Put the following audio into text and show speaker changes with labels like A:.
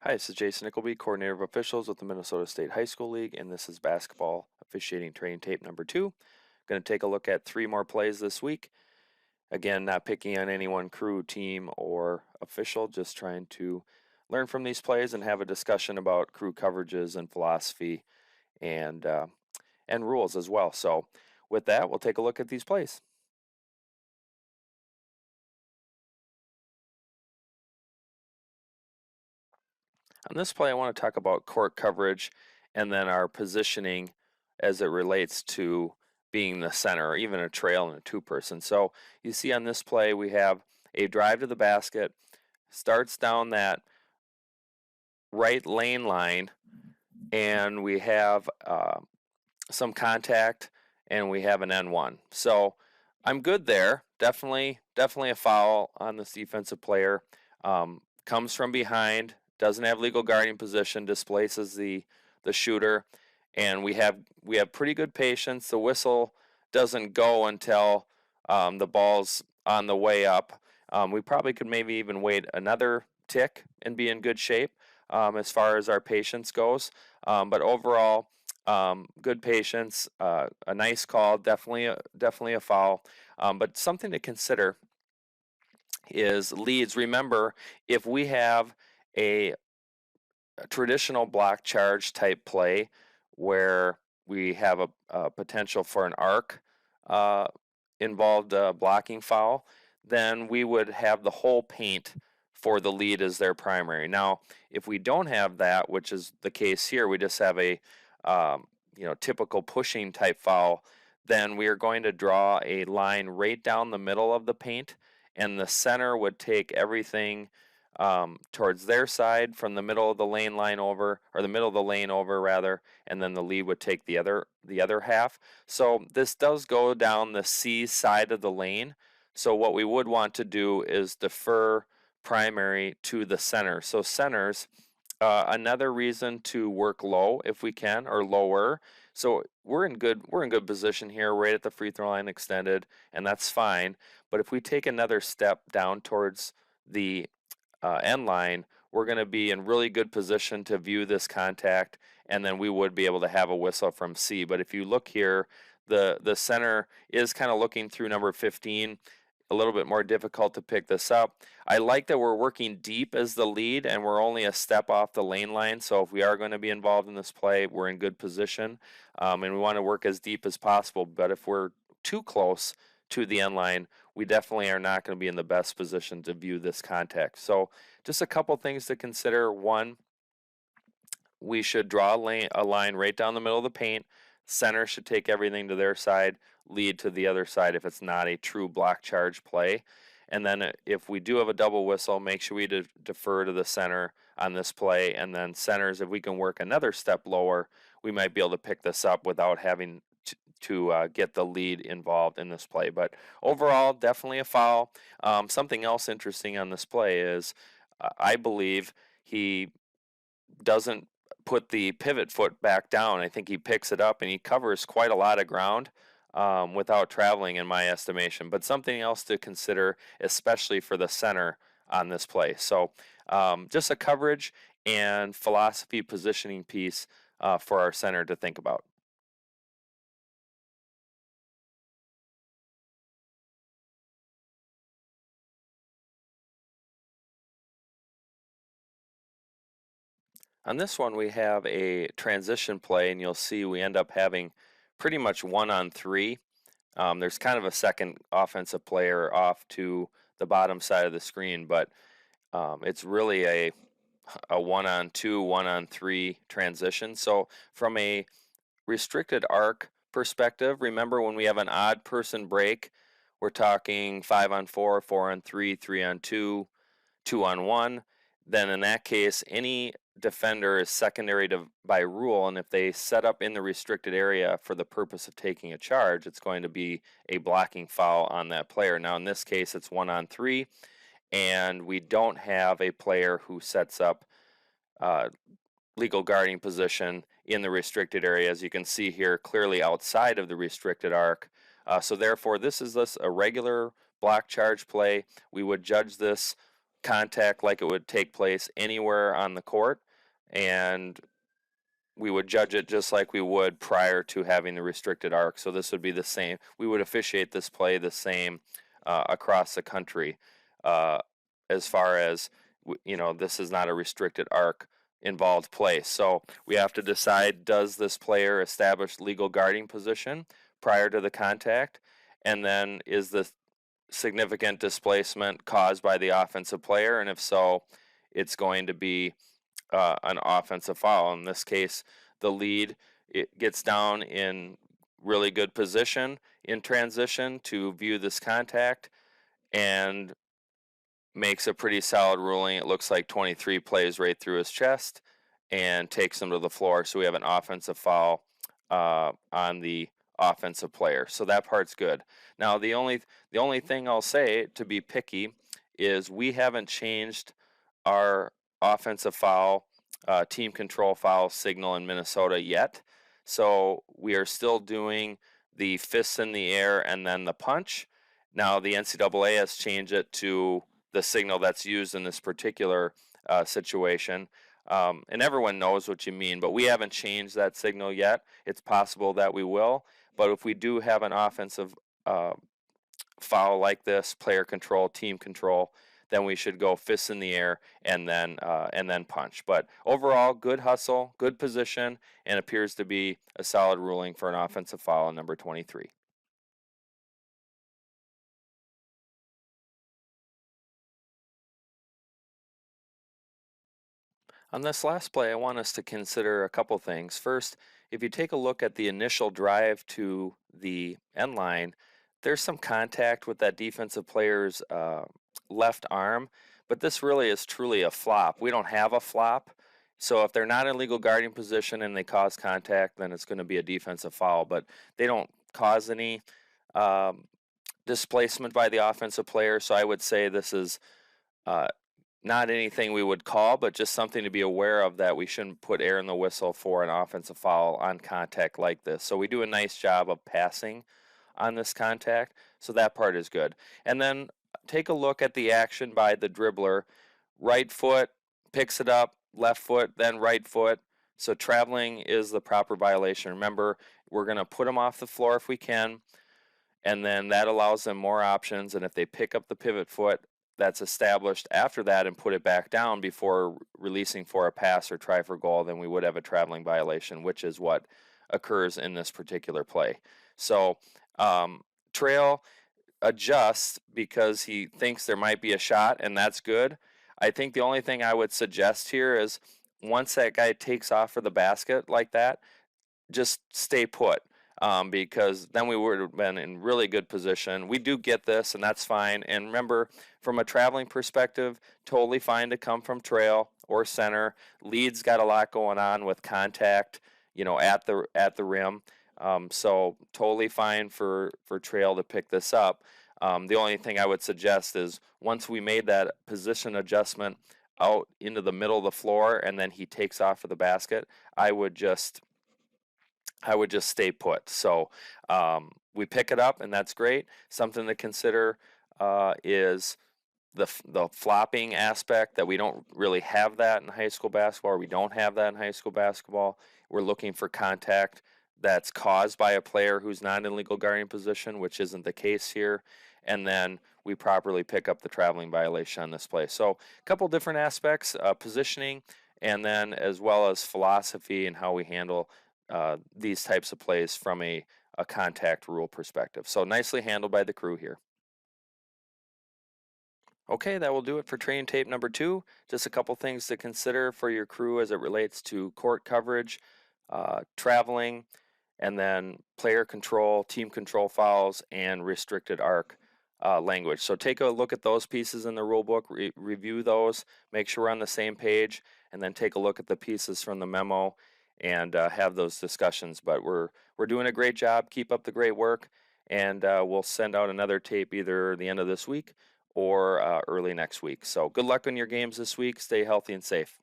A: Hi, this is Jason Nickleby, Coordinator of Officials with the Minnesota State High School League, and this is basketball officiating training tape number 2. Going to take a look at 3 more plays this week. Again, not picking on any one crew, team, or official, just trying to learn from these plays and have a discussion about crew coverages and philosophy and rules as well. So, with that, we'll take a look at these plays. On this play, I want to talk about court coverage and then our positioning as it relates to being the center or even a trail and a two-person. So you see on this play, we have a drive to the basket, starts down that right lane line, and we have some contact, and we have an N1. So I'm good there. Definitely a foul on this defensive player. Comes from behind, doesn't have legal guarding position, displaces the shooter, and we have pretty good patience. The whistle doesn't go until the ball's on the way up. We probably could maybe even wait another tick and be in good shape as far as our patience goes. But overall, good patience, a nice call, definitely a foul. But something to consider is leads. Remember, if we have a traditional block charge type play where we have a potential for an arc involved blocking foul, then we would have the whole paint for the lead as their primary. Now, if we don't have that, which is the case here, we just have a typical pushing type foul, then we are going to draw a line right down the middle of the paint, and the center would take everything towards their side from the middle of the lane line over, or the middle of the lane over rather, and then the lead would take the other half. So this does go down the C side of the lane. So what we would want to do is defer primary to the center. So centers, another reason to work low if we can, or lower. So we're in good position here, right at the free throw line extended, and that's fine. But if we take another step down towards the end line, we're going to be in really good position to view this contact, and then we would be able to have a whistle from C. But if you look here, the center is kind of looking through number 15, a little bit more difficult to pick this up. I like that we're working deep as the lead, and we're only a step off the lane line, so if we are going to be involved in this play, we're in good position, and we want to work as deep as possible. But if we're too close to the end line, we definitely are not going to be in the best position to view this contact. So just a couple things to consider. One, we should draw a line right down the middle of the paint. Center should take everything to their side, lead to the other side if it's not a true block charge play. And then if we do have a double whistle, make sure we defer to the center on this play. And then centers, if we can work another step lower, we might be able to pick this up without having to get the lead involved in this play. But overall, definitely a foul. Something else interesting on this play is I believe he doesn't put the pivot foot back down. I think he picks it up and he covers quite a lot of ground without traveling, in my estimation. But something else to consider, especially for the center on this play. So just a coverage and philosophy positioning piece for our center to think about. On this one, we have a transition play, and you'll see we end up having pretty much 1-on-3. There's kind of a second offensive player off to the bottom side of the screen, but it's really a 1-on-2, 1-on-3 transition. So from a restricted arc perspective, remember when we have an odd person break, we're talking 5-on-4, 4-on-3, 3-on-2, 2-on-1. Then in that case, any defender is secondary by rule, and if they set up in the restricted area for the purpose of taking a charge, it's going to be a blocking foul on that player. Now in this case, it's 1-on-3, and we don't have a player who sets up legal guarding position in the restricted area, as you can see here, clearly outside of the restricted arc. So therefore, this is a regular block charge play. We would judge this contact like it would take place anywhere on the court, and we would judge it just like we would prior to having the restricted arc. So this would be the same. We would officiate this play the same across the country, uh, as far as this is not a restricted arc involved play. So we have to decide, does this player establish legal guarding position prior to the contact, and then is the significant displacement caused by the offensive player, and if so, it's going to be an offensive foul. In this case, the lead, it gets down in really good position in transition to view this contact and makes a pretty solid ruling. It looks like 23 plays right through his chest and takes him to the floor. So we have an offensive foul on the offensive player. So that part's good. Now the only thing I'll say, to be picky, is we haven't changed our offensive foul team control foul signal in Minnesota yet. So we are still doing the fists in the air and then the punch. Now the NCAA has changed it to the signal that's used in this particular situation. And everyone knows what you mean, but we haven't changed that signal yet. It's possible that we will, but if we do have an offensive foul like this, player control, team control, then we should go fists in the air and then punch. But overall, good hustle, good position, and appears to be a solid ruling for an offensive foul on number 23. On this last play, I want us to consider a couple things. First, if you take a look at the initial drive to the end line, there's some contact with that defensive player's left arm, but this really is truly a flop. We don't have a flop, so if they're not in legal guarding position and they cause contact, then it's going to be a defensive foul, but they don't cause any displacement by the offensive player, so I would say this is not anything we would call, but just something to be aware of, that we shouldn't put air in the whistle for an offensive foul on contact like this. So we do a nice job of passing on this contact, so that part is good. And then take a look at the action by the dribbler. Right foot, picks it up, left foot, then right foot. So traveling is the proper violation. Remember, we're going to put them off the floor if we can, and then that allows them more options. And if they pick up the pivot foot, that's established after that, and put it back down before releasing for a pass or try for goal, then we would have a traveling violation, which is what occurs in this particular play. So Trail adjusts because he thinks there might be a shot, and that's good. I think the only thing I would suggest here is, once that guy takes off for the basket like that, just stay put. Because then we would have been in really good position. We do get this, and that's fine. And remember, from a traveling perspective, totally fine to come from trail or center. Lead's got a lot going on with contact, at the rim. So totally fine for trail to pick this up. The only thing I would suggest is, once we made that position adjustment out into the middle of the floor, and then he takes off for the basket, I would just stay put. So we pick it up, and that's great. Something to consider is the flopping aspect, that we don't really have that in high school basketball, or we don't have that in high school basketball. We're looking for contact that's caused by a player who's not in legal guarding position, which isn't the case here. And then we properly pick up the traveling violation on this play. So a couple different aspects, positioning, and then as well as philosophy and how we handle these types of plays from a contact rule perspective. So nicely handled by the crew here. Okay, that will do it for training tape number 2. Just a couple things to consider for your crew as it relates to court coverage, traveling, and then player control, team control fouls, and restricted arc language. So take a look at those pieces in the rule book, review those, make sure we're on the same page, and then take a look at the pieces from the memo and have those discussions. But we're doing a great job. Keep up the great work, and we'll send out another tape either the end of this week or early next week. So good luck on your games this week. Stay healthy and safe.